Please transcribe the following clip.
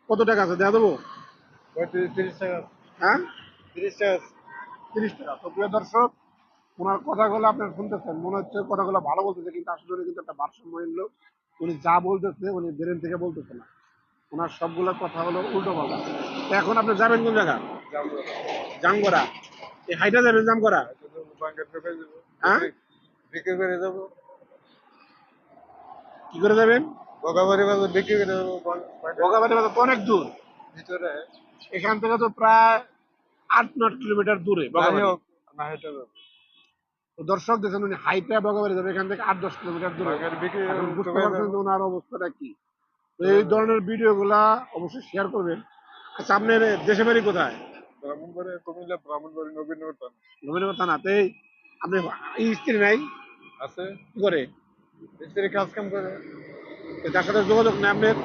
কত টাকা আছে দেওয়া দেবো? 30 টাকা। হ্যাঁ, 30 টাকা। 30 টাকা। তো প্রিয় দর্শক, ওনার কথাগুলো আপনার শুনতেছেন, মনে হচ্ছে কথাগুলো ভালো বলতেছে, কিন্তু আসলে উনি কিন্তু একটা ভারসাম্যহীন লোক। উনি যা বলতেছে উনি ব্রেন থেকে বলতেছে না, ওনার সবগুলো কথা হলো উল্টো পাল্টা। তো এখন আপনি যাবেন কোন জায়গা? যাবো। জামগড়া। এই হাইটা যাবেন জামগড়া? ব্যাংকের ঢুকে যাবো। হ্যাঁ, বিক্রি করে যাবো। কি করে যাবেন? বগাবাড়ি বাজার বিক্রি করে যাবো। ভোগাবাড়ি বাজার তো অনেক দূর, ভিতরে। এখান থেকে তো প্রায় 8-9 কিলোমিটার দূরে যাই বগাবাড়ি। হোক, না হেঁটে যাবো। তো দর্শক দেখেন, উনি হাইটা বগাবাড়ি যাবে এখান থেকে 8-10 কিলোমিটার দূরে। ব্যাংকের বিক্রি এখন বুঝতে ঢুকে পারছেন যাবো। যে ওনার অবস্থাটা কি। তো এই ধরনের ভিডিওগুলা অবশ্যই শেয়ার করবেন। আচ্ছা, আপনার দেশে বাড়ি কোথায়? ব্রাহ্মণবাড়ি, কুমিল্লা ব্রাহ্মণবাড়ি, নবীনগর থানা। নবীনগর থানাতে। আপনি স্ত্রী নাই? আছে। কি করে? স্ত্রী কাজ কাম করে। তার সাথে যোগাযোগ নেই আপনার?